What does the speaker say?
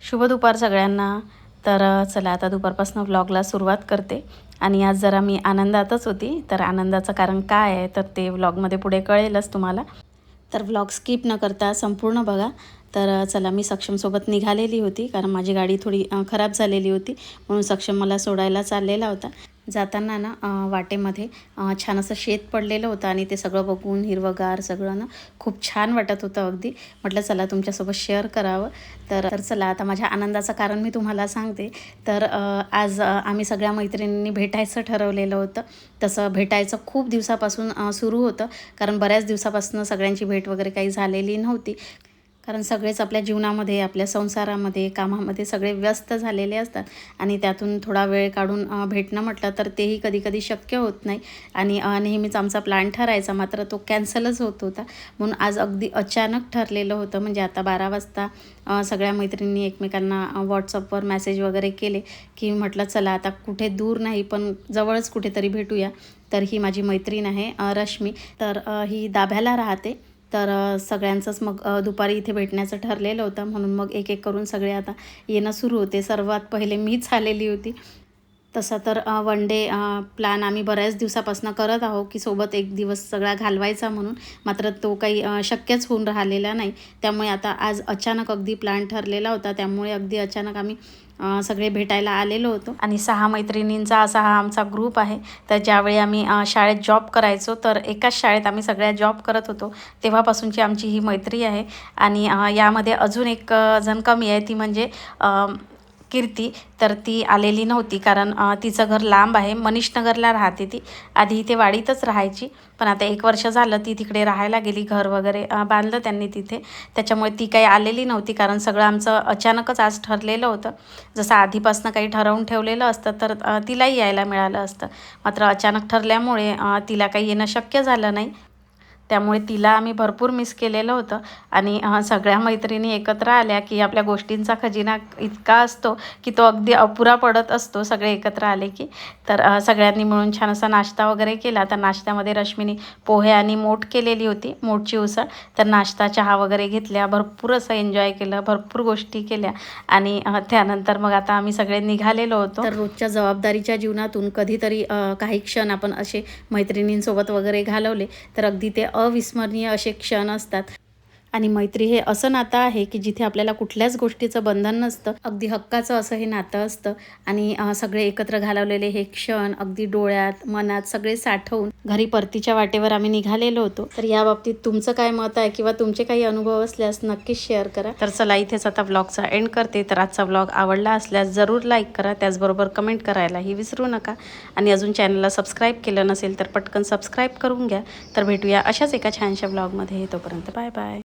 शुभ दुपार सगळ्यांना। तर चला आता दुपारपासून व्लॉगला सुरुवात करते। आणि आज जरा मी आनंदातच होती, तर आनंदाचं कारण काय आहे तर ते व्लॉगमध्ये पुढे कळेलच तुम्हाला। तर व्लॉग स्किप न करता संपूर्ण बघा। तर चला मी सक्षमसोबत निघालेली होती, कारण माझी गाडी थोडी खराब झालेली होती, म्हणून सक्षम मला सोडायला चाललेला होता। जाताना ना वाटेमध्ये छान असं शेत पडलेलं होतं आणि ते सगळं बघून हिरवंगार सगळं ना खूप छान वाटत होतं अगदी। म्हटलं चला तुमच्यासोबत शेअर करावं। तर चला आता माझ्या आनंदाचं कारण मी तुम्हाला सांगते। तर आज आम्ही सगळ्या मैत्रिणींनी भेटायचं ठरवलेलं होतं। तसं भेटायचं खूप दिवसापासून सुरू होतं, कारण बऱ्याच दिवसापासून सगळ्यांची भेट वगैरे काही झालेली नव्हती, कारण सगळेच आपल्या जीवनामध्ये आपल्या संसारामध्ये कामामध्ये सगळे व्यस्त झालेले असतात आणि त्यातून थोडा वेळ काढून भेटणं म्हटलं तर तेही कधी कधी शक्य होत नाही। आणि नेहमीच आमचा प्लॅन ठरायचा, मात्र तो कॅन्सलच होत होता। म्हणून आज अगदी अचानक ठरलेलं होतं, म्हणजे आता 12 वाजता सगळ्या मैत्रिणींनी एकमेकांना व्हॉट्सअपवर मेसेज वगैरे केले की म्हटलं चला आता कुठे दूर नाही पण जवळच कुठेतरी भेटूया। तर ही माझी मैत्रीण आहे रश्मी, तर ही दाभ्याला राहते। तर सगळ्यांचंच मग दुपारी इथे भेटण्याचं ठरलेलं होतं, म्हणून मग एक एक करून सगळे आता येणं सुरू होते। सर्वात पहिले मीच आलेली होती। तसा तर वन डे प्लॅन आम्ही बऱ्याच दिवसापासून करत आहोत की सोबत एक दिवस सगळा घालवायचा म्हणून, मात्र तो काही शक्यच होऊन राहिलेला नाही। त्यामुळे आता आज अचानक अगदी प्लॅन ठरलेला होता, त्यामुळे अगदी अचानक आम्ही सगळे भेटायला आलेलो होतो। आणि 6 मैत्रिणींचा असा हा आमचा ग्रुप आहे। तर ज्यावेळी आम्ही शाळेत जॉब करायचो, तर एकाच शाळेत आम्ही सगळ्या जॉब करत होतो, तेव्हापासूनची आमची ही मैत्री आहे। आणि यामध्ये अजून एक जण कमी आहे, ती म्हणजे कीर्ती। तर ती आलेली नव्हती, कारण तिचं घर लांब आहे, मनीषनगरला राहते ती। आधी इथे वाडीतच राहायची, पण आता 1 वर्ष झालं ती तिकडे राहायला गेली, घर वगैरे बांधलं त्यांनी तिथे। त्याच्यामुळे ती काही आलेली नव्हती, कारण सगळं आमचं अचानकच आज ठरलेलं होतं। जसं आधीपासून काही ठरवून ठेवलेलं असतं तर तिलाही यायला मिळालं असतं, मात्र अचानक ठरल्यामुळे तिला काही येणं शक्य झालं नाही। त्यामुळे तिला आम्ही भरपूर मिस केलेलं होतं। आणि सगळ्या मैत्रिणी एकत्र आल्या की आपल्या गोष्टींचा खजिना इतका असतो की तो अगदी अपुरा पडत असतो सगळे एकत्र आले की। तर सगळ्यांनी मिळून छान असा नाश्ता वगैरे केला। तर नाश्त्यामध्ये रश्मीनी पोहे आणि मोठ केलेली होती, मोठची उसळ। तर नाश्ता चहा वगैरे घेतल्या, भरपूर असं एन्जॉय केलं, भरपूर गोष्टी केल्या। आणि त्यानंतर मग आता आम्ही सगळे निघालेलो होतो। तर रोजच्या जबाबदारीच्या जीवनातून कधीतरी काही क्षण आपण असे मैत्रिणींसोबत वगैरे घालवले तर अगदी ते अविस्मरणीय असे क्षण असतात। आणि मैत्री हे असं नातं आहे की जिथे आपल्याला कुठल्याच गोष्टीचं बंधन नसतं, अगदी हक्काचं असं हे नातं असतं। आणि सगळे एकत्र घालवलेले हे क्षण अगदी डोळ्यात मनात सगळे साठवून घरी परतीच्या वाटेवर आम्ही निघालेलो होतो। तर या बाबतीत तुमचं काय मत आहे किंवा तुमचे काही अनुभव असल्यास नक्कीच शेअर करा। तर चला इथेच आता व्लॉगचा एंड करते। तर आजचा व्लॉग आवडला असल्यास जरूर लाईक करा, त्याचबरोबर कमेंट करायलाही विसरू नका। आणि अजून चॅनलला सबस्क्राईब केलं नसेल तर पटकन सबस्क्राईब करून घ्या। तर भेटूया अशाच एका छानशा व्लॉगमध्ये, तोपर्यंत बाय बाय।